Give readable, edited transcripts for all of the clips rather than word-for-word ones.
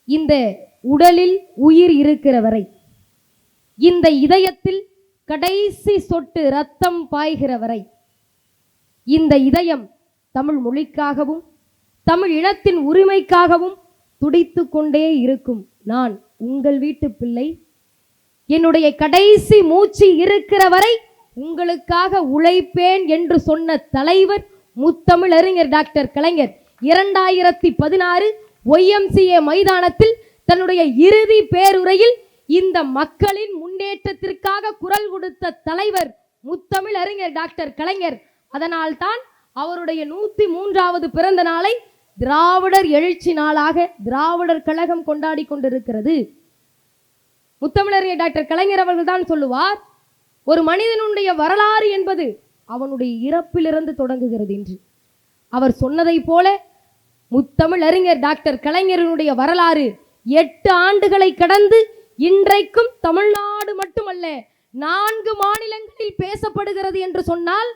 இந்த உடலில் உயிர் இருக்கிற வரை, இந்த இதயத்தில் கடைசி சொட்டு ரத்தம் பாய்கிற வரை, இந்த இதயம் தமிழ் மொழிக்காகவும் தமிழ் இனத்தின் உரிமைக்காகவும் துடித்து கொண்டே இருக்கும். நான் உங்கள் வீட்டு பிள்ளை, என்னுடைய கடைசி மூச்சு இருக்கிற வரை உங்களுக்காக உழைப்பேன் என்று சொன்ன தலைவர் முத்தமிழறிஞர் டாக்டர் கலைஞர் 2016 YMCA மைதானத்தில் தன்னுடைய இறுதி பேருரையில் இந்த மக்களின் முன்னேற்றத்திற்காக குரல் கொடுத்த தலைவர் முத்தமிழறிஞர் டாக்டர் கலைஞர். அதனால்தான் அவருடைய 103வது பிறந்த நாளை திராவிடர் எழுச்சி நாளாக திராவிடர் கழகம் கொண்டாடி கொண்டிருக்கிறது. முத்தமிழறிஞர் டாக்டர் கலைஞர் அவர்கள் தான் சொல்லுவார், ஒரு மனிதனுடைய வரலாறு என்பது அவனுடைய இறப்பிலிருந்து தொடங்குகிறது என்று. அவர் சொன்னதை போல முத்தமிழறிஞர் டாக்டர் கலைஞரினுடைய வரலாறு 8 ஆண்டுகளை கடந்து இன்றைக்கும் தமிழ்நாடு மட்டுமல்ல 4 மாநிலங்களில் பேசப்படுகிறது என்று சொன்னால்,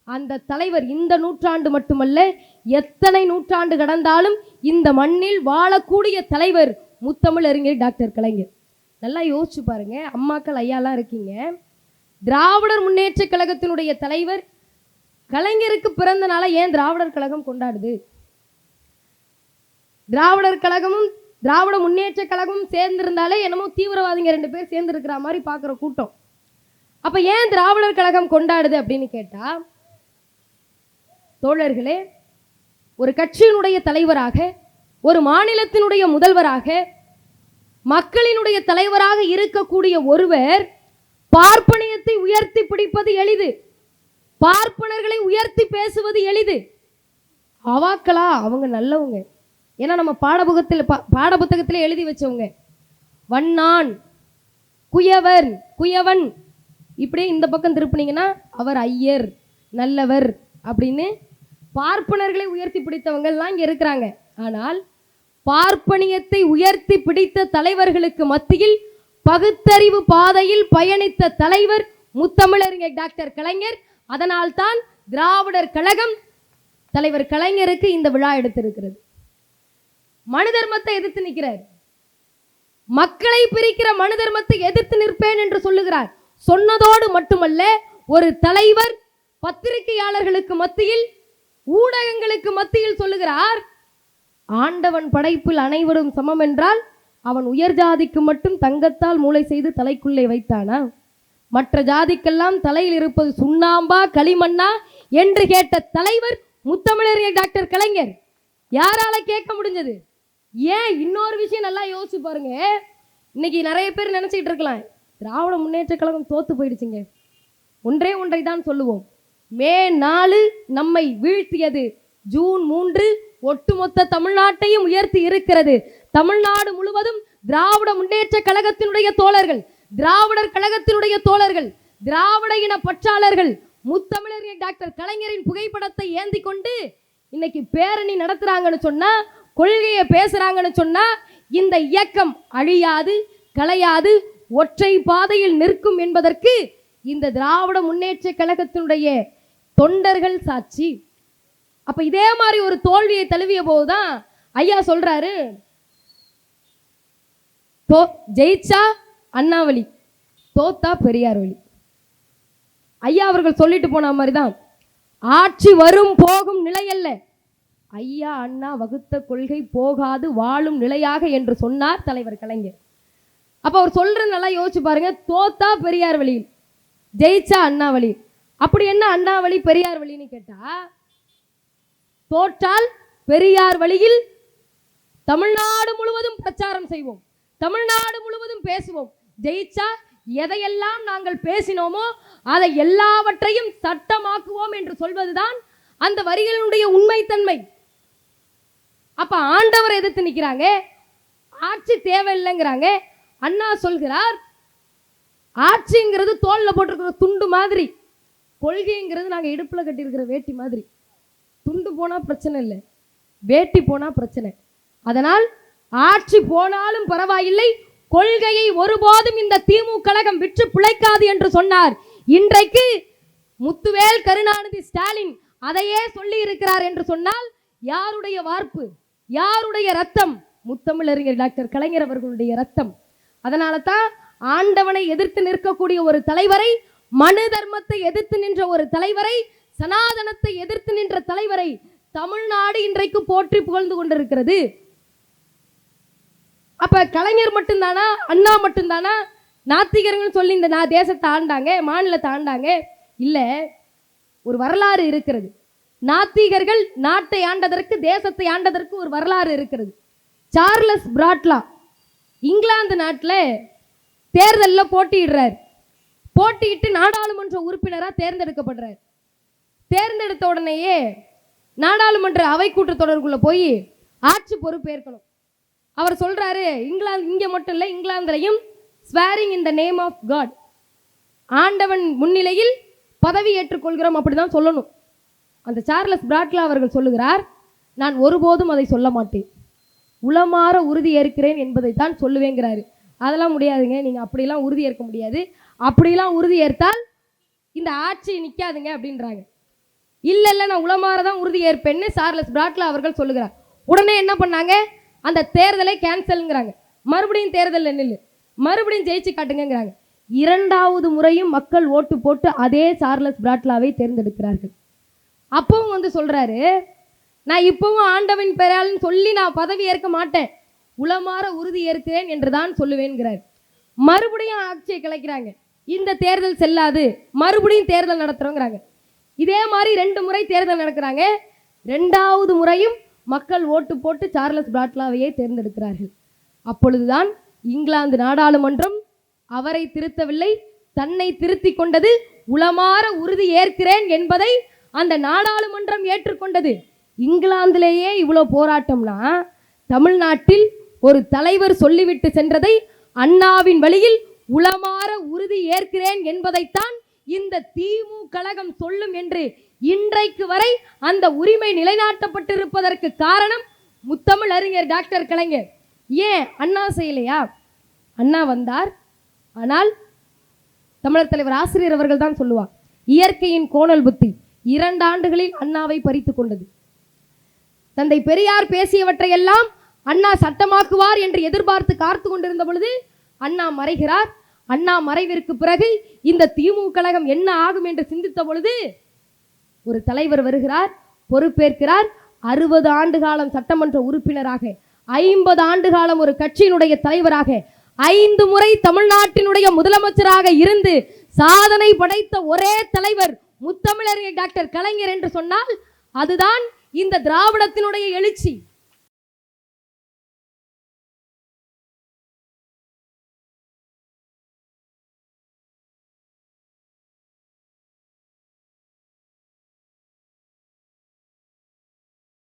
அந்த தலைவர் இந்த நூற்றாண்டு மட்டுமல்ல எத்தனை நூற்றாண்டு கடந்தாலும் இந்த மண்ணில் வாழக்கூடிய தலைவர் முத்தமிழறிஞர் டாக்டர் கலைஞர். நல்லா யோசிச்சு பாருங்க, அம்மாக்கள் ஐயாலாம் இருக்கீங்க. திராவிடர் முன்னேற்ற கழகத்தினுடைய தலைவர் கலைஞருக்கு பிறந்த நாளை ஏன் திராவிடர் கழகம் கொண்டாடுது? திராவிடர் கழகமும் திராவிட முன்னேற்ற கழகமும் சேர்ந்திருந்தாலே என்னமோ தீவிரவாதிங்க 2 பேர் சேர்ந்து இருக்கிற மாதிரி பார்க்குற கூட்டம். அப்ப ஏன் திராவிடர் கழகம் கொண்டாடுது அப்படின்னு கேட்டா, தோழர்களே, ஒரு கட்சியினுடைய தலைவராக, ஒரு மாநிலத்தினுடைய முதல்வராக, மக்களினுடைய தலைவராக இருக்கக்கூடிய ஒருவர் பார்ப்பனியத்தை உயர்த்தி பிடிப்பது எளிது, பார்ப்பனர்களை உயர்த்தி பேசுவது எளிது. அவாக்களா அவங்க நல்லவங்க, ஏன்னா நம்ம பாடப்புத்தகத்தில் எழுதி வச்சவங்க. வண்ணான், குயவர், குயவன், இப்படி இந்த பக்கம் திருப்பினீங்கன்னா அவர் ஐயர், நல்லவர் அப்படின்னு பார்ப்பனர்களை உயர்த்தி பிடித்தவங்கள்லாம் இங்கே இருக்கிறாங்க. ஆனால் பார்ப்பனியத்தை உயர்த்தி பிடித்த தலைவர்களுக்கு மத்தியில் பகுத்தறிவு பாதையில் பயணித்த தலைவர் முத்தமிழறிஞர் டாக்டர் கலைஞர். அதனால்தான் திராவிடர் கழகம் தலைவர் கலைஞருக்கு இந்த விழா எடுத்திருக்கிறது. மனு தர்மத்தை எதிர்த்து நிற்கிறார், மக்களை பிரிக்கிற மனு தர்மத்தை எதிர்த்து நிற்பேன் என்று சொல்லுகிறார். சொன்னதோடு மட்டுமல்ல, ஒரு தலைவர் பத்திரிகையாளர்களுக்கு மத்தியில், ஊடகங்களுக்கு மத்தியில் சொல்லுகிறார், ஆண்டவன் படைப்பில் அனைவரும் சமம் என்றால் அவன் உயர் ஜாதிக்கு மட்டும் தங்கத்தால் மூளை செய்து தலைக்குள்ளே வைத்தானா? மற்ற ஜாதிக்கெல்லாம் தலையில் இருப்பது சுண்ணாம்பா களிமண்ணா என்று கேட்ட தலைவர் முத்தமிழறிஞர் டாக்டர் கலைஞர். யாரால கேட்க முடிஞ்சது? ஏன்? இன்னொரு விஷயம் நல்லா யோசிச்சு பாருங்க. இன்னைக்கு நிறைய பேர் நினைச்சிட்டு இருக்கலாம், திராவிட முன்னேற்ற கழகம் தோத்து போயிடுச்சுங்க. ஒன்றை தான் சொல்லுவோம், மே 4 நம்மை வீழ்த்தியது, ஜூன் 3 ஒட்டுமொத்த தமிழ்நாட்டையும் உயர்த்தி இருக்கிறது. தமிழ்நாடு முழுவதும் திராவிட முன்னேற்ற கழகத்தினுடைய தோழர்கள், திராவிடர் கழகத்தினுடைய தோழர்கள், திராவிட இன பற்றாளர்கள் முத்தமிழறிஞர் டாக்டர் கலைஞரின் புகைப்படத்தை ஏந்தி கொண்டு இன்னைக்கு பேரணி நடத்துறாங்கன்னு சொன்னா, கொள்கையை பேசுறாங்கன்னு சொன்னா, இந்த இயக்கம் அழியாது, கலையாது, ஒற்றை பாதையில் நிற்கும் என்பதற்கு இந்த திராவிட முன்னேற்ற கழகத்தினுடைய தொண்டர்கள் சாட்சி. அப்ப இதே மாதிரி ஒரு தோல்வியை தழுவிய போதுதான் ஐயா சொல்றாரு, ஜெயிச்சா அண்ணா வழி, தோத்தா பெரியார் வழி. ஐயா அவர்கள் சொல்லிட்டு போன மாதிரிதான், ஆட்சி வரும் போகும் நிலையல்ல, ஐயா அண்ணா வகுத்த கொள்கை போகாது வாழும் நிலையாக என்று சொன்னார் தலைவர் கலைஞர். அப்ப அவர் சொல்றது நல்லா யோசிச்சு பாருங்க, தோத்தா பெரியார் வழி, ஜெயிச்சா அண்ணா வழி. அப்படி என்ன அண்ணா வழி பெரியார் வழின்னு கேட்டா, தோற்றால் பெரியார் வழியில் தமிழ்நாடு முழுவதும் பிரச்சாரம் செய்வோம், தமிழ்நாடு முழுவதும் பேசுவோம். ஜெயிச்சா எதையெல்லாம் நாங்கள் பேசினோமோ அதை எல்லாவற்றையும் சட்டமாக்குவோம் என்று சொல்வதுதான் அந்த வரிகளினுடைய உண்மைத்தன்மை. அப்ப ஆண்டவர் எதிர்த்து நிற்கிறாங்க, ஆட்சி தேவையில்லைங்கிறாங்க. அண்ணா சொல்கிறார், ஆட்சிங்கிறது தோல்ல போட்டிருக்கிற துண்டு மாதிரி, கொள்கைங்கிறது நாங்க இடுப்புல கட்டியிருக்கிற வேட்டி மாதிரி. துண்டு போனா பிரச்சனை இல்லை, வேட்டி போனா பிரச்சனை. அதனால் ஆட்சி போனாலும் பரவாயில்லை, கொள்கையை ஒருபோதும் இந்த திமுக கழகம் விற்று பிழைக்காது என்று சொன்னார். இன்றைக்கு முத்துவேல் கருணாநிதி ஸ்டாலின் அதையே சொல்லி இருக்கிறார் என்று சொன்னால், யாருடைய வார்ப்பு, யாருடைய ரத்தம், முத்தமிழறிஞர் டாக்டர் கலைஞர் அவர்களுடைய ரத்தம். அதனால தான் ஆண்டவனை எதிர்த்து நிற்கக்கூடிய ஒரு தலைவரை, மனு தர்மத்தை எதிர்த்து நின்ற ஒரு தலைவரை, சனாதனத்தை எதிர்த்து நின்ற தலைவரை தமிழ்நாடு இன்றைக்கு போற்றி புகழ்ந்து கொண்டிருக்கிறது. அப்ப கலைஞர் மட்டும்தானா, அண்ணா மட்டும்தானா நாத்திகர்கள் சொல்லி இந்த தேசத்தை ஆண்டாங்க, மாநிலத்தை ஆண்டாங்க? இல்ல, ஒரு வரலாறு இருக்கிறது. நாத்திகர்கள் நாட்டை ஆண்டதற்கு, தேசத்தை ஆண்டதற்கு ஒரு வரலாறு இருக்கிறது. சார்லஸ் பிராட்லா இங்கிலாந்து நாட்டில் தேர்தலில் போட்டியிடுறார். போட்டியிட்டு நாடாளுமன்ற உறுப்பினராக தேர்ந்தெடுக்கப்படுறார். தேர்ந்தெடுத்த உடனேயே நாடாளுமன்ற அவை கூட்டத்தொடருக்குள்ள போய் ஆட்சி பொறுப்பேற்கணும். அவர் சொல்றாரு, இங்க மட்டும் இல்லை, இங்கிலாந்துலையும் swearing in the name of God, ஆண்டவன் முன்னிலையில் பதவி ஏற்றுக்கொள்கிறோம், அப்படிதான் சொல்லணும். அந்த சார்லஸ் பிராட்லா அவர்கள் சொல்லுகிறார், நான் ஒருபோதும் அதை சொல்ல மாட்டேன், உளமாற உறுதி ஏற்கிறேன் என்பதைத்தான் சொல்லுவேங்கிறாரு. அதெல்லாம் முடியாதுங்க, நீங்கள் அப்படிலாம் உறுதி ஏற்க முடியாது, அப்படிலாம் உறுதி ஏற்றால் இந்த ஆட்சி நிற்காதுங்க அப்படின்றாங்க. இல்லை இல்லை, நான் உளமாற தான் உறுதி ஏற்பேன்னு சார்லஸ் பிராட்லா அவர்கள் சொல்லுகிறார். உடனே என்ன பண்ணாங்க, அந்த தேர்தலை கேன்சல்ங்கிறாங்க. மறுபடியும் தேர்தலில் நில்லு, மறுபடியும் ஜெயிச்சு காட்டுங்கிறாங்க. இரண்டாவது முறையும் மக்கள் ஓட்டு போட்டு அதே சார்லஸ் பிராட்லாவை தேர்ந்தெடுக்கிறார்கள். அப்பவும் வந்து சொல்றாரு, நான் இப்பவும் ஆண்டவன் பெயரால்னு சொல்லி நான் பதவி ஏற்க மாட்டேன், உளமாற உறுதி ஏற்கிறேன் என்றுதான் சொல்லுவேன்கிறார். மறுபடியும் ஆட்சியை கலைக்கிறாங்க. இந்த தேர்தல் செல்லாது, மறுபடியும் தேர்தல் நடத்துறோங்கிறாங்க. இதே மாதிரி 2 முறை தேர்தல் நடக்கிறாங்க. 2வது முறையும் மக்கள் ஓட்டு போட்டு சார்லஸ் பிராட்லாவையே தேர்ந்தெடுக்கிறார்கள். அப்பொழுதுதான் இங்கிலாந்து நாடாளுமன்றம் அவரை திருத்தவில்லை, தன்னை திருத்தி கொண்டது. உளமாற உறுதி ஏற்கிறேன் என்பதை அந்த நாடாளுமன்றம் ஏற்றுக்கொண்டது. இங்கிலாந்திலேயே இவ்வளோ போராட்டம்னா, தமிழ்நாட்டில் ஒரு தலைவர் சொல்லிவிட்டு சென்றதை அண்ணாவின் வழியில் உளமாற உறுதி ஏற்கிறேன் என்பதைத்தான் இந்த திமுக கழகம் சொல்லும் என்று இன்றைக்கு வரை அந்த உரிமை நிலைநாட்டப்பட்டிருப்பதற்கு காரணம் முத்தமிழ் அறிஞர் டாக்டர் கலைஞர். ஏன் அண்ணா செய்யலையா? அண்ணா வந்தார், ஆனால் தமிழர் தலைவர் ஆசிரியர் அவர்கள் தான் சொல்லுவார், இயற்கையின் கோணல் புத்தி 2 ஆண்டுகளில் அண்ணாவை பறித்து கொண்டது. தந்தை பெரியார் பேசியவற்றையெல்லாம் அண்ணா சட்டமாக்குவார் என்று எதிர்பார்த்து காத்து கொண்டிருந்த பொழுது அண்ணா மறைகிறார். அண்ணா மறைவிற்கு பிறகு இந்த திமுக கழகம் என்ன ஆகும் என்று சிந்தித்த பொழுது ஒரு தலைவர் வருகிறார், பொறுப்பேற்கிறார். 60 ஆண்டு காலம் சட்டமன்ற உறுப்பினராக, 50 ஆண்டு காலம் ஒரு கட்சியினுடைய தலைவராக, 5 முறை தமிழ்நாட்டினுடைய முதலமைச்சராக இருந்து சாதனை படைத்த ஒரே தலைவர் முத்தமிழறிஞர் டாக்டர் கலைஞர் என்று சொன்னால் அதுதான் இந்த திராவிடத்தினுடைய எழுச்சி.